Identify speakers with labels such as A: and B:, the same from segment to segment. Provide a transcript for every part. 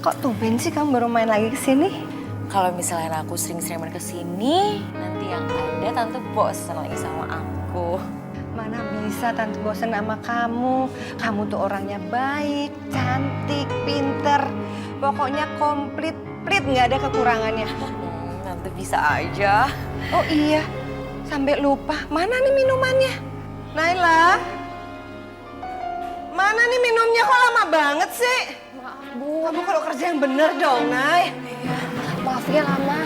A: Kok tumben sih kamu baru main lagi ke sini?
B: Kalau misalnya aku sering-sering main kesini, nanti yang ada tante bosen lagi sama aku.
A: Mana bisa tante bosen sama kamu. Kamu tuh orangnya baik, cantik, pinter. Pokoknya komplit, nggak ada kekurangannya.
B: Tante bisa aja.
A: Oh iya, sampai lupa. Mana nih minumannya? Naila? Mana nih minumnya? Kok lama banget sih?
C: Maaf, Bu.
A: Kamu kalau kerja yang bener dong, Nay.
C: Iya, maaf ya lama.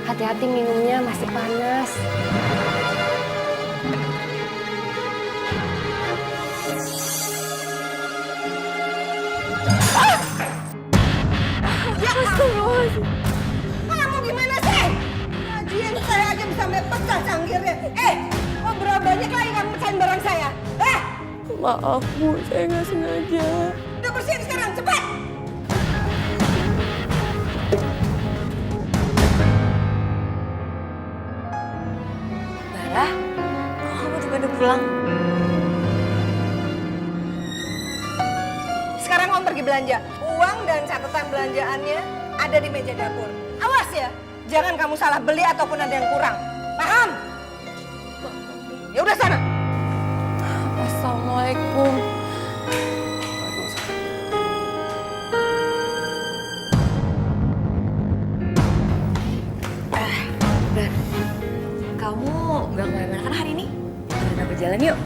C: Hati-hati minumnya masih panas.
A: Ya astagfirullahaladzim. Kamu gimana sih? Kajian saya aja bisa pecah cangkirnya. Kok berapa banyak lagi kamu pecahin barang saya?
C: Maaf, Bu. Saya nggak sengaja.
A: Udah bersihin sekarang, cepat!
B: Bara, kok kamu tiba udah pulang?
A: Sekarang kamu pergi belanja. Uang dan catatan belanjaannya ada di meja dapur. Awas ya, jangan kamu salah beli ataupun ada yang kurang. Paham? Ya udah sana.
C: Assalamualaikum.
B: Dan kamu nggak kemana-mana kan hari ini? Kita jalan yuk.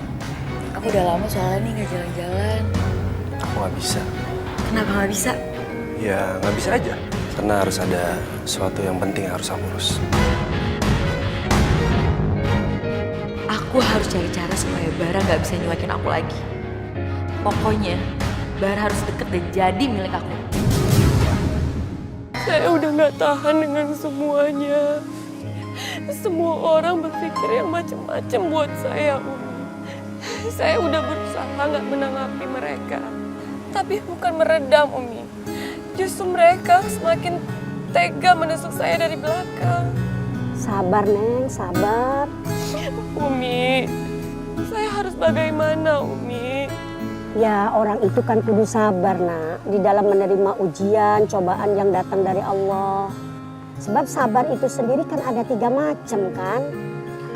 B: Aku udah lama soalnya nih nggak jalan-jalan.
D: Aku nggak bisa.
B: Kenapa nggak bisa?
D: Ya nggak bisa aja. Karena harus ada sesuatu yang penting yang harus aku urus.
B: Aku harus cari cara supaya Bara nggak bisa nyuekin aku lagi. Pokoknya Bara harus deket dan jadi milik aku.
C: Saya udah nggak tahan dengan semuanya. Semua orang berpikir yang macam-macam buat saya, Umi. Saya udah berusaha nggak menanggapi mereka. Tapi bukan meredam, Umi. Justru mereka semakin tega menusuk saya dari belakang.
E: Sabar, Neng, sabar.
C: Umi, saya harus bagaimana, Umi?
E: Ya, orang itu kan kudu sabar, nak. Di dalam menerima ujian, cobaan yang datang dari Allah. Sebab sabar itu sendiri kan ada 3 macam kan.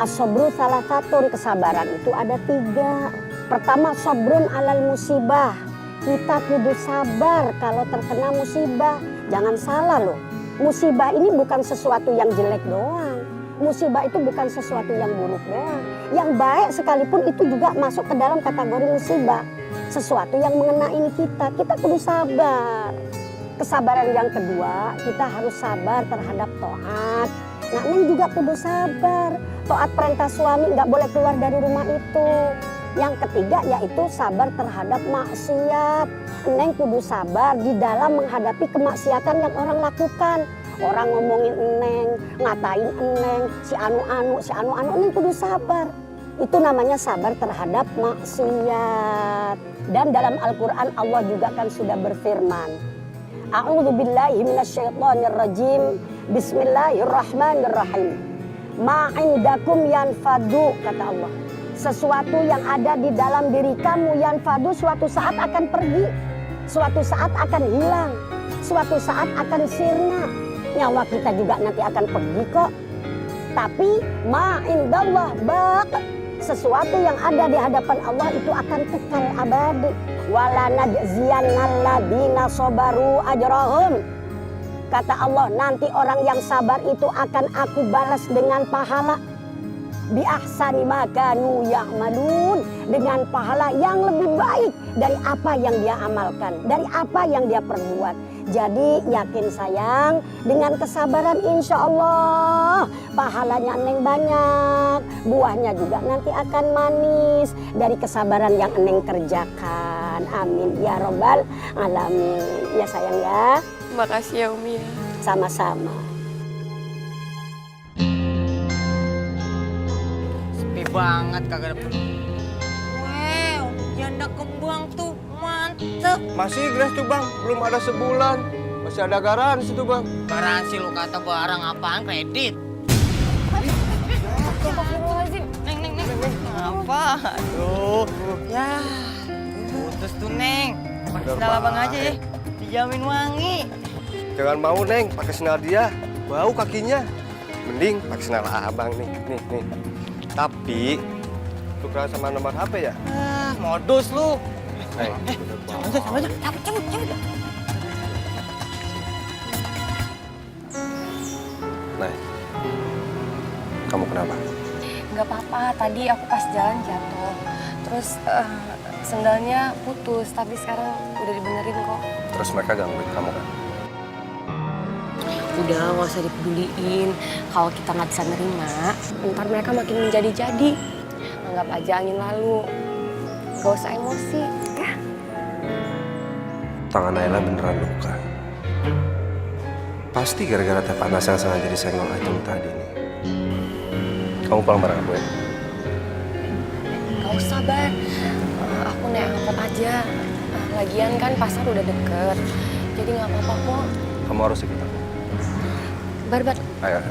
E: As-sabru salah satu, kesabaran itu ada 3. Pertama, sabrun alal musibah. Kita kudu sabar kalau terkena musibah. Jangan salah loh. Musibah ini bukan sesuatu yang jelek doang. Musibah itu bukan sesuatu yang buruk doang. Yang baik sekalipun itu juga masuk ke dalam kategori musibah. Sesuatu yang mengenai kita kudu sabar. Kesabaran yang kedua, kita harus sabar terhadap taat. Nah, Neng juga kudu sabar. Taat perintah suami, nggak boleh keluar dari rumah itu. Yang ketiga yaitu sabar terhadap maksiat. Neng kudu sabar di dalam menghadapi kemaksiatan yang orang lakukan. Orang ngomongin Neng, ngatain Neng, si anu, Neng kudu sabar. Itu namanya sabar terhadap maksiat. Dan dalam Al-Quran Allah juga kan sudah berfirman. A'udzubillahi minasyaitonirrajim. Bismillahirrahmanirrahim. Ma'indakum yanfadu, kata Allah. Sesuatu yang ada di dalam diri kamu yanfadu suatu saat akan pergi. Suatu saat akan hilang. Suatu saat akan sirna. Nyawa kita juga nanti akan pergi kok. Tapi ma'indallah baq. Sesuatu yang ada di hadapan Allah itu akan kekal abadi. Wala najziyannal ladzina sabaru ajrahum. Kata Allah, nanti orang yang sabar itu akan aku balas dengan pahala. Bi ahsani ma kanu ya'malun, dengan pahala yang lebih baik dari apa yang dia amalkan, dari apa yang dia perbuat. Jadi yakin sayang, dengan kesabaran insya Allah pahalanya Neng banyak, buahnya juga nanti akan manis dari kesabaran yang Neng kerjakan. Amin ya robbal alamin. Ya sayang ya.
C: Makasih ya, Umi ya.
E: Sama-sama.
F: Sepi banget kagak ada wow, janda kembang tuh mantep.
G: Masih gratis tuh bang, belum ada sebulan. Masih ada garansi tuh bang.
F: Garansi lu kata barang apaan kredit?
C: Astagfirullahaladzim.
F: Neng. Apa? Aduh, ya putus tuh Neng. Pakai sendal abang aja ya, dijamin wangi.
G: Jangan mau, Neng, pakai sendal dia. Bau kakinya. Mending pakai sendal abang nih. Nih. Tapi, tukeran sama nomor HP ya?
F: Ah, modus lu.
G: Neng,
F: Sama aja. Cabut.
D: Nah, kamu kenapa?
C: Nggak apa-apa, tadi aku pas jalan jatuh. Terus sendalnya putus, tapi sekarang udah dibenerin kok.
D: Terus mereka gangguin kamu kan?
C: Udah, nggak usah dipeduliin. Kalau kita nggak bisa nerima, ntar mereka makin menjadi-jadi. Anggap aja angin lalu. Gak usah emosi, ya.
D: Tangan Naila beneran luka. Pasti gara-gara teh panas yang sengaja disenggol Ajeng tadi nih. Kamu pulang bareng aku ya?
C: Gak usah, Bar. Aku naik angkot aja. Lagian kan pasar udah deket. Jadi nggak apa-apa kok.
D: Kamu harus ikut aku.
C: Bar.
D: Ayo.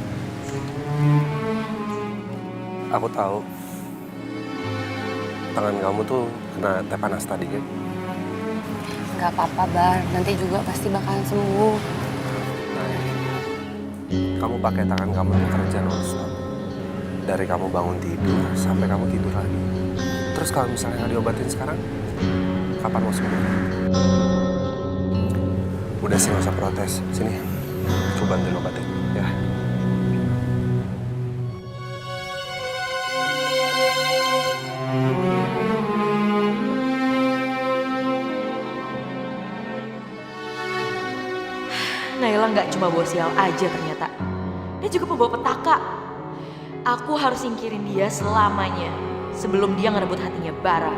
D: Aku tahu tangan kamu tuh kena teh panas tadi kan?
C: Nggak apa-apa, Bar. Nanti juga pasti bakalan sembuh.
D: Kamu pakai tangan kamu untuk kerja non-stop. Dari kamu bangun tidur sampai kamu tidur lagi. Terus kalau misalnya nggak diobatin sekarang, kapan mau sembuh? Udah sih nggak usah protes. Sini, coba bantuin obatin ya.
B: Naila nggak cuma bawa sial aja ternyata. Dia juga pembawa petaka. Aku harus singkirin dia selamanya sebelum dia ngerebut hatinya Bara.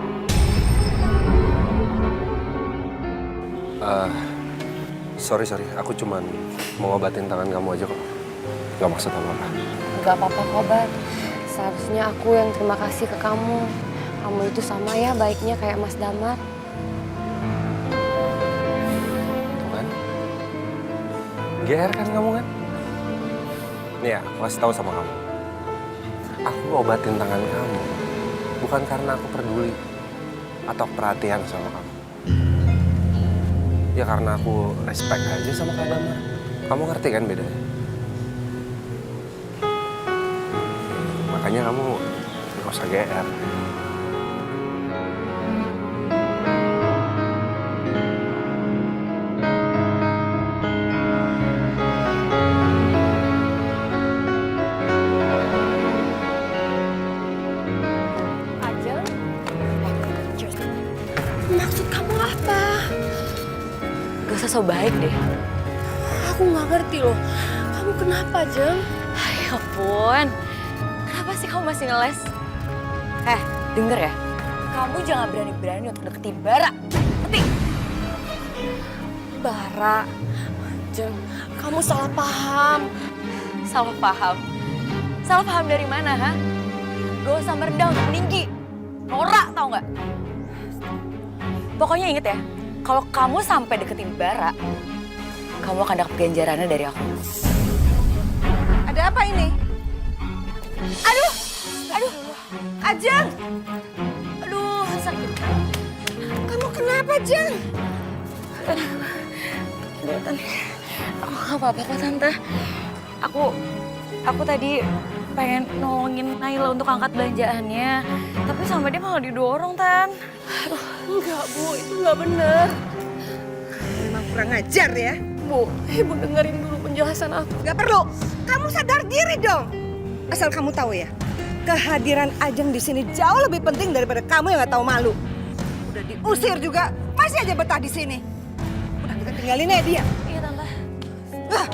D: Sorry. Aku cuman mau ngobatin tangan kamu aja kok. Gak maksud apa-apa.
C: Nggak apa-apa kok, Bar. Seharusnya aku yang terima kasih ke kamu. Kamu itu sama ya baiknya kayak Mas Damar.
D: Tuh kan? GR kan kamu kan? Nih ya, aku kasih tahu sama kamu. Aku ngobatin tangan kamu bukan karena aku peduli atau perhatian sama kamu. Ya karena aku respect aja sama Kak Damar. Kamu ngerti kan bedanya? Makanya kamu gak usah GR.
C: Ajeng? Maksud kamu apa?
B: Gak usah so baik deh.
C: Aku nggak ngerti loh. Kamu kenapa, Jeng?
B: Ya ampun. Kenapa sih kamu masih ngeles? Denger ya. Kamu jangan berani-berani untuk deketin Bara. Ngerti?
C: Bara. Jeng, kamu salah paham.
B: Salah paham. Salah paham dari mana, ha? Gak usah merendah untuk meninggi. Norak, tau nggak? Pokoknya inget ya, kalau kamu sampai deketin Bara, kamu akan dapat ganjarannya dari aku.
A: Ada apa ini? Aduh, Ajeng.
B: Aduh, sakit.
A: Kamu kenapa, Jeng?
B: Aku gak apa-apa kok, Tante. Aku tadi pengen nolongin Naila untuk angkat belanjaannya. Tapi sampai dia malah didorong, Tan.
C: Enggak, Bu. Itu nggak benar.
A: Memang kurang ajar ya.
C: Bu, Ibu dengerin dulu penjelasan aku.
A: Gak perlu. Kamu sadar diri dong. Asal kamu tahu ya, kehadiran Ajeng di sini jauh lebih penting daripada kamu yang gak tahu malu. Udah diusir juga, masih aja betah di sini. Udah kita tinggalin aja dia.
B: Iya, Tante.
A: Ah.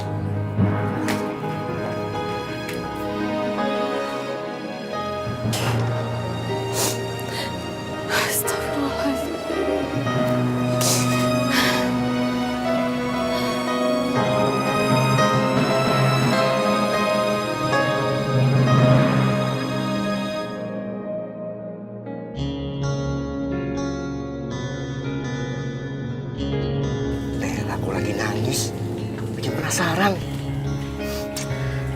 H: Aku lagi nangis, bikin penasaran.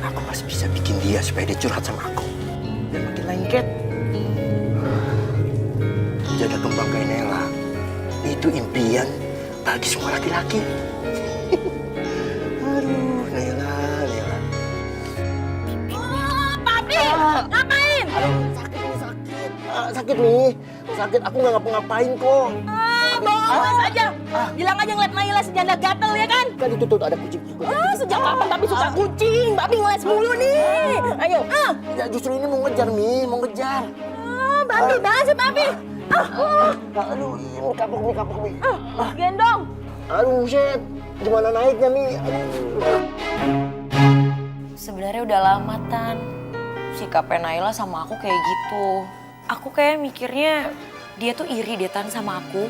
H: Aku masih bisa bikin dia supaya dia curhat sama aku. Dan makin lengket. Jaga kembang kayak Nela, itu impian bagi semua laki-laki. sakit nih. Sakit, aku nggak ngapa-ngapain kok.
I: Bohong saja. Bilang aja ngeliat Naila sejanda gatel ya kan?
H: Kan itu tuh ada kucing.
I: Sejak kapan Babi suka kucing? Babi ngeles mulu nih. Ayo.
H: Ya justru ini mau ngejar, Mi. Mau ngejar.
I: Babi banget sih Babi.
H: Aduh, ini kapok, Mi.
I: Gendong.
H: Aduh, shit. Gimana naiknya, Mi?
B: Sebenarnya udah lama, Tan. Sikapnya Naila sama aku kayak gitu. Aku kayak mikirnya dia tuh iri deh, Tan, sama aku.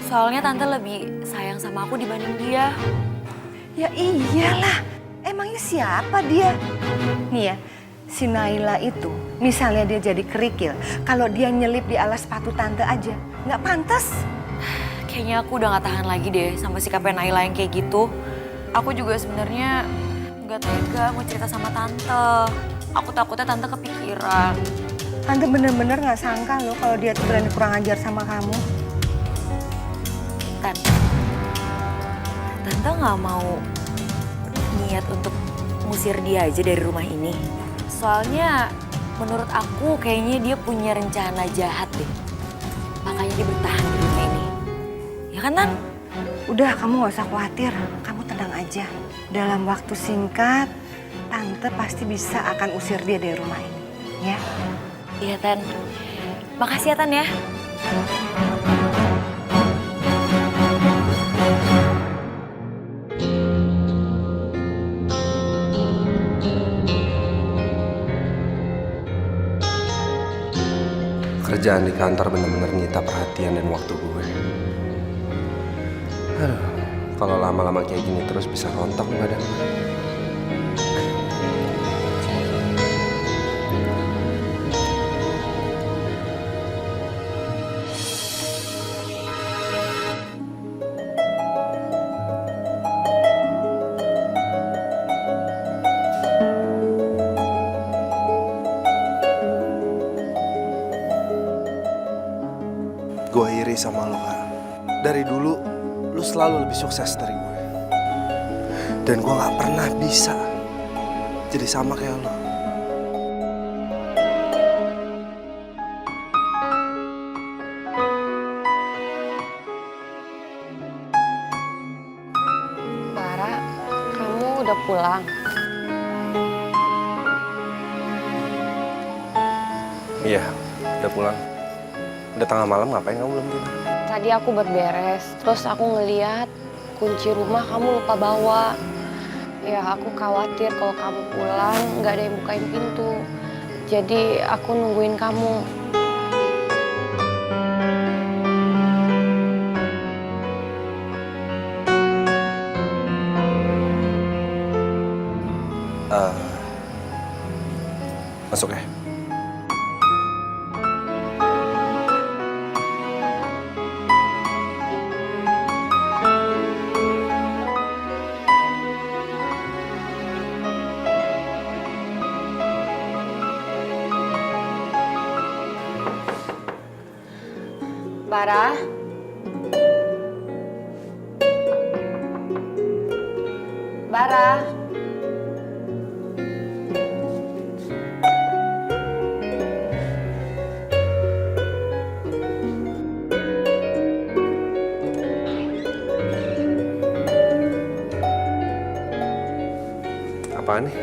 B: Soalnya Tante lebih sayang sama aku dibanding dia.
A: Ya iyalah, emangnya siapa dia? Nih ya, si Naila itu, misalnya dia jadi kerikil, kalau dia nyelip di alas sepatu tante aja, nggak pantas.
B: Kayaknya aku udah gak tahan lagi deh sama sikapnya Naila yang kayak gitu. Aku juga sebenarnya gak tega mau cerita sama Tante. Aku takutnya Tante kepikiran.
A: Tante bener-bener nggak sangka loh kalau dia tuh berani kurang ajar sama kamu.
B: Tante gak mau niat untuk ngusir dia aja dari rumah ini. Soalnya menurut aku kayaknya dia punya rencana jahat deh. Makanya dia bertahan di rumah ini. Ya kan, Tan?
A: Udah, kamu nggak usah khawatir, kamu tenang aja. Dalam waktu singkat, Tante pasti bisa akan usir dia dari rumah ini, ya?
B: Iya, Tan. Makasih ya, Tan ya.
D: Kerjaan di kantor bener-bener nyita perhatian dan waktu gue. Aduh, kalau lama-lama kayak gini terus bisa rontok badan gue. Gue iri sama lo, Kak. Dari dulu, lo selalu lebih sukses dari gue. Dan gue gak pernah bisa jadi sama kayak lo.
C: Bara, kamu udah pulang?
D: Iya, udah pulang. Udah tengah malam, ngapain kamu belum tidur?
C: Tadi aku berberes, terus aku ngeliat kunci rumah kamu lupa bawa. Ya aku khawatir kalau kamu pulang nggak ada yang bukain pintu. Jadi aku nungguin kamu.
D: Masuk ya.
C: Bara. Bara.
D: Apaan nih?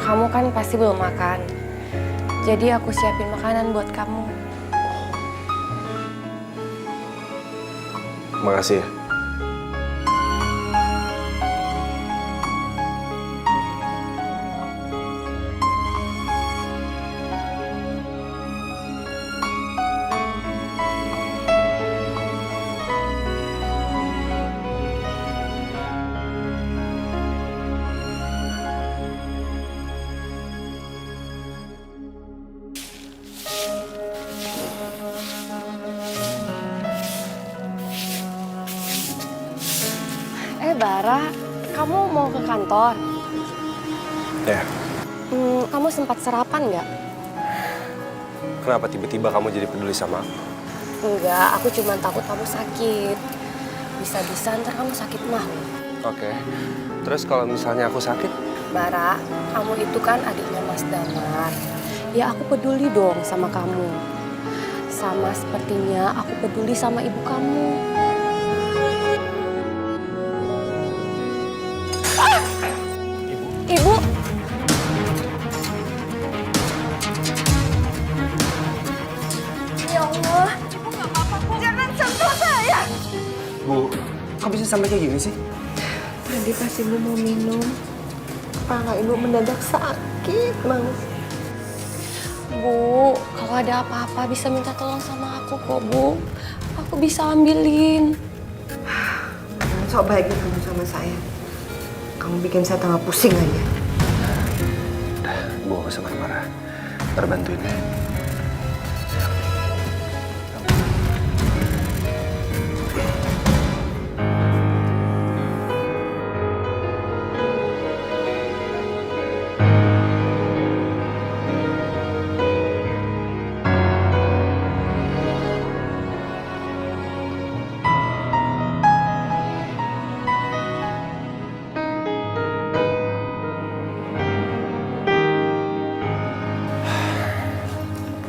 C: Kamu kan pasti belum makan. Jadi aku siapin makanan buat kamu.
D: Makasih ya.
C: Bara, kamu mau ke kantor?
D: Ya.
C: Kamu sempat sarapan nggak?
D: Kenapa tiba-tiba kamu jadi peduli sama aku?
C: Enggak, aku cuma takut kamu sakit. Bisa-bisa ntar kamu sakit mah.
D: Oke. Terus kalau misalnya aku sakit?
C: Bara, kamu itu kan adiknya Mas Damar. Ya aku peduli dong sama kamu. Sama sepertinya aku peduli sama ibu kamu. Ibu.
B: Ya Allah.
A: Jangan sentuh saya.
D: Bu, kok bisa sampai kayak gini sih?
C: Tadi pas ibu mau minum, kepala ibu mendadak sakit banget. Bu, kalau ada apa-apa bisa minta tolong sama aku kok, Bu. Aku bisa ambilin.
A: Jangan sok baik kamu sama saya. Kamu bikin saya tambah pusing aja.
D: Udah, Bu gak usah marah-marah. Ntar bantuin ya.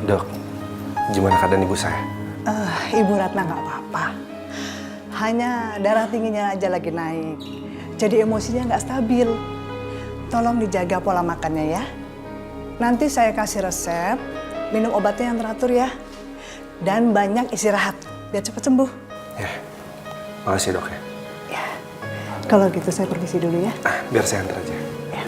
D: Dok, gimana keadaan ibu saya?
J: Ibu Ratna nggak apa-apa. Hanya darah tingginya aja lagi naik. Jadi emosinya nggak stabil. Tolong dijaga pola makannya ya. Nanti saya kasih resep, minum obatnya yang teratur ya. Dan banyak istirahat, biar cepat sembuh.
D: Ya, makasih dok ya.
J: Ya, kalau gitu saya permisi dulu ya.
D: Biar saya antar aja.
J: Ya.